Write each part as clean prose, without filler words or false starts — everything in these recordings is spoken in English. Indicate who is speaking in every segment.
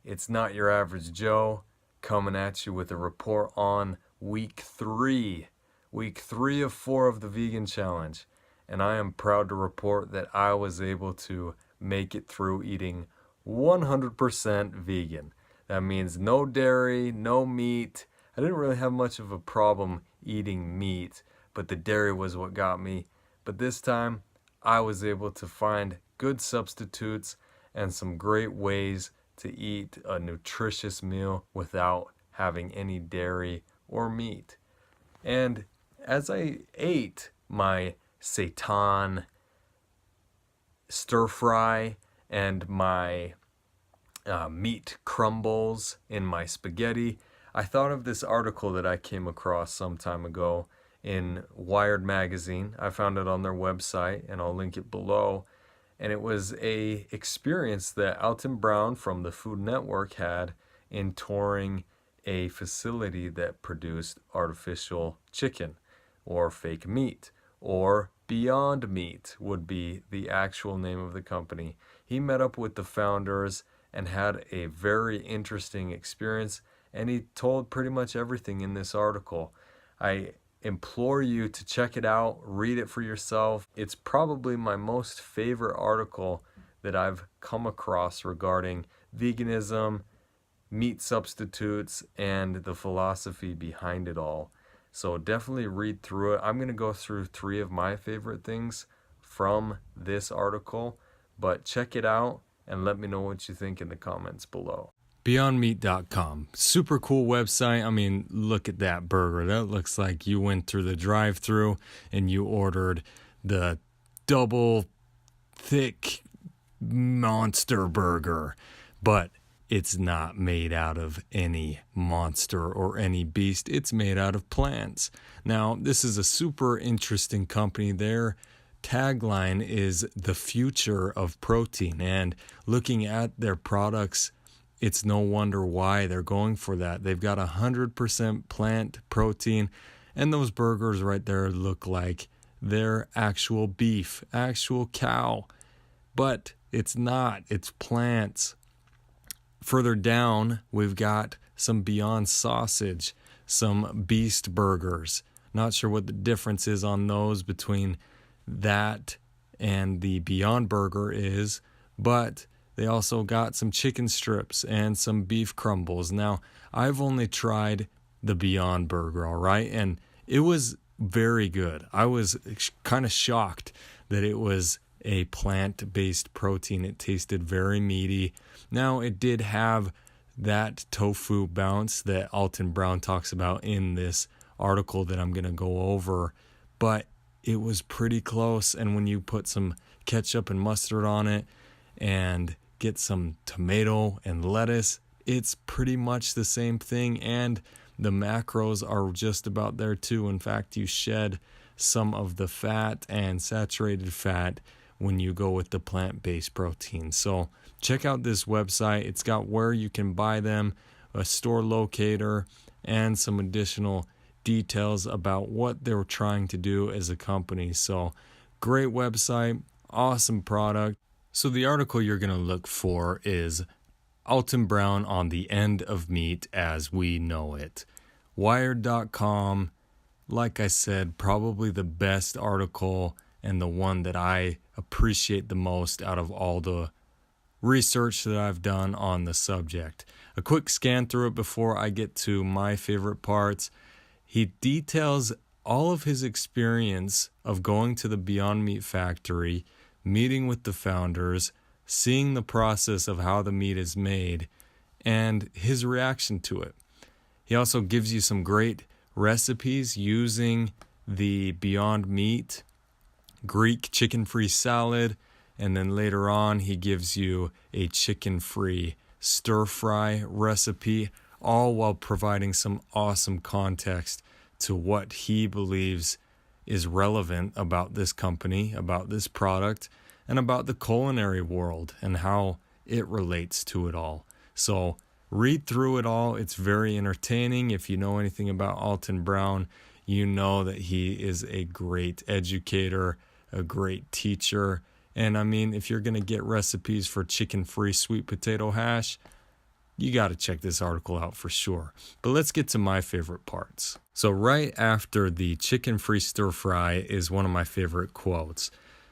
Speaker 1: It's not your average Joe coming at you with a report on week 3 of 4 of the vegan challenge. And I am proud to report that I was able to make it through eating 100% vegan. That means no dairy, no meat. I didn't really have much of a problem eating meat, but the dairy was what got me. But this time, I was able to find good substitutes and some great ways to eat a nutritious meal without having any dairy or meat. And as I ate my seitan stir fry and my meat crumbles in my spaghetti, I thought of this article that I came across some time ago in Wired magazine. I found it on their website, and I'll link it below. And it was a experience that Alton Brown from the Food Network had in touring a facility that produced artificial chicken or fake meat, or Beyond Meat would be the actual name of the company. He met up with the founders and had a very interesting experience, and he told pretty much everything in this article. I implore you to check it out, read it for yourself. It's probably my most favorite article that I've come across regarding veganism, meat substitutes, and the philosophy behind it all. So definitely read through it. I'm going to go through 3 of my favorite things from this article, but check it out and let me know what you think in the comments below. BeyondMeat.com. Super cool website. I mean, look at that burger. That looks like you went through the drive-thru and you ordered the double thick monster burger. But it's not made out of any monster or any beast. It's made out of plants. Now, this is a super interesting company. Their tagline is the future of protein. And looking at their products, it's no wonder why they're going for that. They've got 100% plant protein, and those burgers right there look like they're actual beef, actual cow. But it's not. It's plants. Further down, we've got some Beyond Sausage, some Beast Burgers. Not sure what the difference is on those between that and the Beyond Burger is, but they also got some chicken strips and some beef crumbles. Now, I've only tried the Beyond Burger, all right? And it was very good. I was kind of shocked that it was a plant-based protein. It tasted very meaty. Now, it did have that tofu bounce that Alton Brown talks about in this article that I'm going to go over, but it was pretty close. And when you put some ketchup and mustard on it and get some tomato and lettuce, it's pretty much the same thing, and the macros are just about there too. In fact, you shed some of the fat and saturated fat when you go with the plant-based protein. So check out this website. It's got where you can buy them, a store locator, and some additional details about what they were trying to do as a company. So great website, awesome product. So the article you're going to look for is Alton Brown on the End of Meat as We Know It. Wired.com, like I said, probably the best article and the one that I appreciate the most out of all the research that I've done on the subject. A quick scan through it before I get to my favorite parts. He details all of his experience of going to the Beyond Meat factory, meeting with the founders, seeing the process of how the meat is made, and his reaction to it. He also gives you some great recipes using the Beyond Meat Greek chicken-free salad, and then later on he gives you a chicken-free stir-fry recipe, all while providing some awesome context to what he believes is relevant about this company, about this product, and about the culinary world and how it relates to it all. So read through it all. It's very entertaining. If you know anything about Alton Brown, you know that he is a great educator, a great teacher. And I mean, if you're going to get recipes for chicken-free sweet potato hash, You got to check this article out for sure. But let's get to my favorite parts. So right after the chicken-free stir fry is one of my favorite quotes.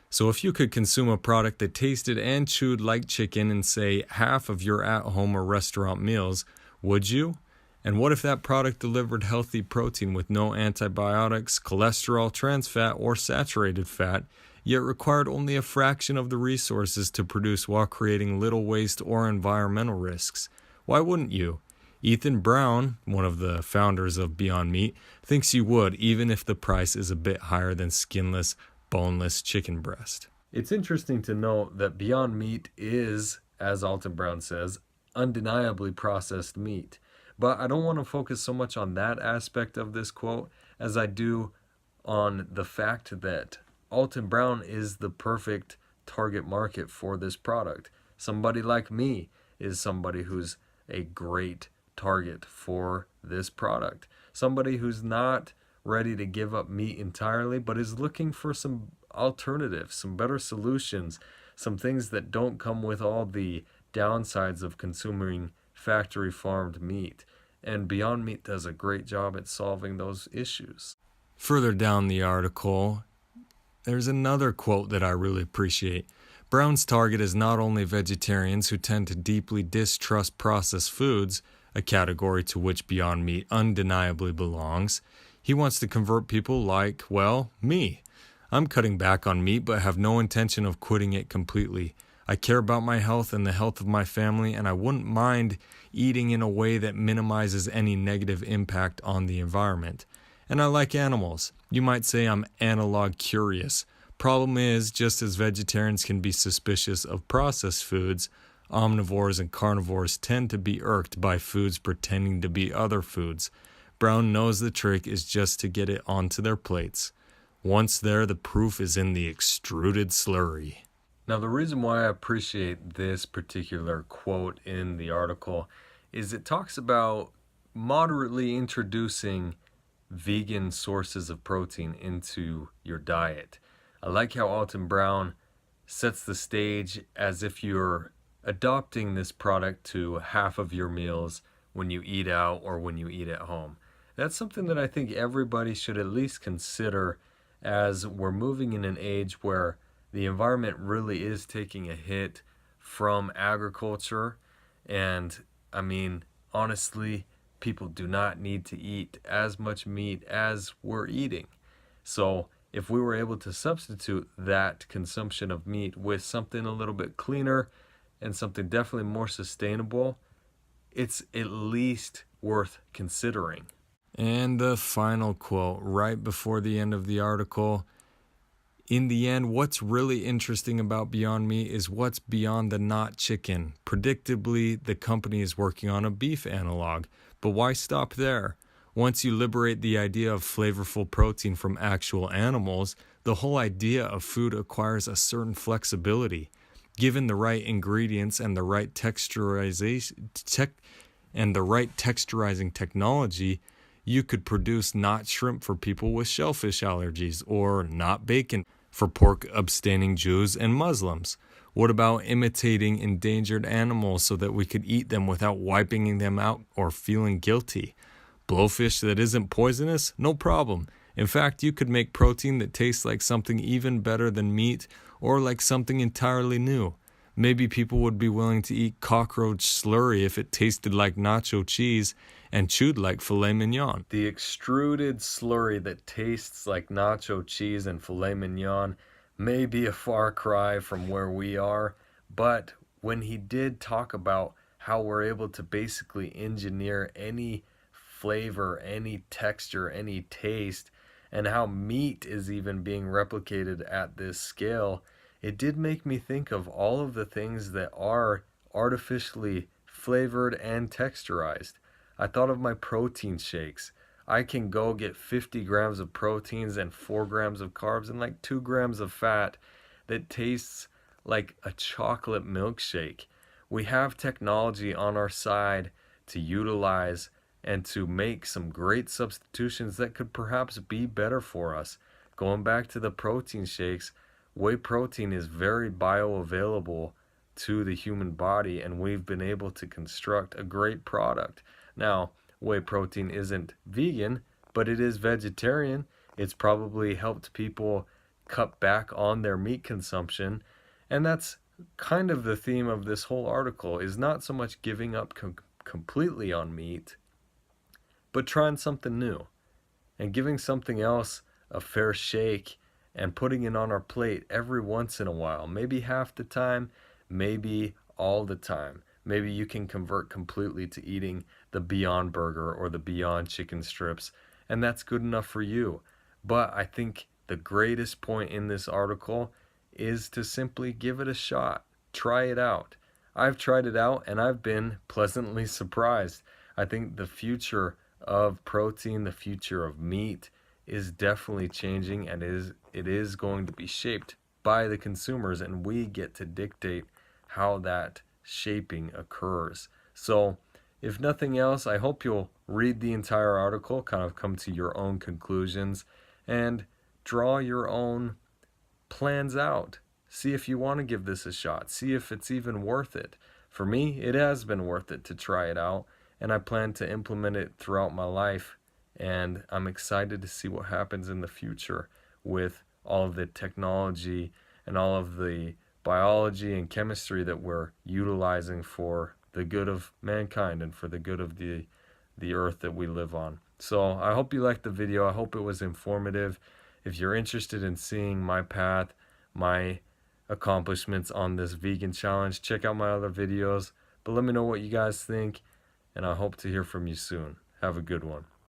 Speaker 1: So if you could consume a product that tasted and chewed like chicken in, say, half of your at-home or restaurant meals, would you? And what if that product delivered healthy protein with no antibiotics, cholesterol, trans fat, or saturated fat, yet required only a fraction of the resources to produce while creating little waste or environmental risks? Why wouldn't you? Ethan Brown, one of the founders of Beyond Meat, thinks you would, even if the price is a bit higher than skinless, boneless chicken breast. It's interesting to note that Beyond Meat is, as Alton Brown says, undeniably processed meat. But I don't want to focus so much on that aspect of this quote as I do on the fact that Alton Brown is the perfect target market for this product. Somebody like me is somebody who's a great target for this product. Somebody who's not ready to give up meat entirely, but is looking for some alternatives, some better solutions, some things that don't come with all the downsides of consuming factory farmed meat. And Beyond Meat does a great job at solving those issues. Further down the article, there's another quote that I really appreciate. Brown's target is not only vegetarians who tend to deeply distrust processed foods, a category to which Beyond Meat undeniably belongs. He wants to convert people like, well, me. I'm cutting back on meat but have no intention of quitting it completely. I care about my health and the health of my family, and I wouldn't mind eating in a way that minimizes any negative impact on the environment. And I like animals. You might say I'm analog curious. Problem is, just as vegetarians can be suspicious of processed foods, omnivores and carnivores tend to be irked by foods pretending to be other foods. Brown knows the trick is just to get it onto their plates. Once there, the proof is in the extruded slurry. Now, the reason why I appreciate this particular quote in the article is it talks about moderately introducing vegan sources of protein into your diet. I like how Alton Brown sets the stage as if you're adopting this product to half of your meals when you eat out or when you eat at home. That's something that I think everybody should at least consider as we're moving in an age where the environment really is taking a hit from agriculture. And I mean, honestly, people do not need to eat as much meat as we're eating. So if we were able to substitute that consumption of meat with something a little bit cleaner and something definitely more sustainable, it's at least worth considering. And the final quote right before the end of the article. In the end, what's really interesting about Beyond Meat is what's beyond the not chicken. Predictably, the company is working on a beef analog. But why stop there? Once you liberate the idea of flavorful protein from actual animals, the whole idea of food acquires a certain flexibility. Given the right ingredients and the right texturizing technology, you could produce not shrimp for people with shellfish allergies or not bacon for pork-abstaining Jews and Muslims. What about imitating endangered animals so that we could eat them without wiping them out or feeling guilty? Blowfish that isn't poisonous? No problem. In fact, you could make protein that tastes like something even better than meat or like something entirely new. Maybe people would be willing to eat cockroach slurry if it tasted like nacho cheese and chewed like filet mignon. The extruded slurry that tastes like nacho cheese and filet mignon may be a far cry from where we are, but when he did talk about how we're able to basically engineer any flavor, any texture, any taste, and how meat is even being replicated at this scale, it did make me think of all of the things that are artificially flavored and texturized. I thought of my protein shakes. I can go get 50 grams of proteins and 4 grams of carbs and like 2 grams of fat that tastes like a chocolate milkshake. We have technology on our side to utilize and to make some great substitutions that could perhaps be better for us. Going back to the protein shakes, whey protein is very bioavailable to the human body, and we've been able to construct a great product. Now, whey protein isn't vegan, but it is vegetarian. It's probably helped people cut back on their meat consumption, and that's kind of the theme of this whole article, is not so much giving up completely on meat, but trying something new and giving something else a fair shake and putting it on our plate every once in a while. Maybe half the time, maybe all the time. Maybe you can convert completely to eating the Beyond Burger or the Beyond Chicken Strips, and that's good enough for you. But I think the greatest point in this article is to simply give it a shot. Try it out. I've tried it out and I've been pleasantly surprised. I think the future of protein, the future of meat, is definitely changing, and it is going to be shaped by the consumers, and we get to dictate how that shaping occurs. So if nothing else, I hope you'll read the entire article, kind of come to your own conclusions, and draw your own plans out. See if you want to give this a shot. See if it's even worth it. For me, it has been worth it to try it out, and I plan to implement it throughout my life. And I'm excited to see what happens in the future with all of the technology and all of the biology and chemistry that we're utilizing for the good of mankind and for the good of the earth that we live on. So I hope you liked the video. I hope it was informative. If you're interested in seeing my path, my accomplishments on this vegan challenge, check out my other videos. But let me know what you guys think, and I hope to hear from you soon. Have a good one.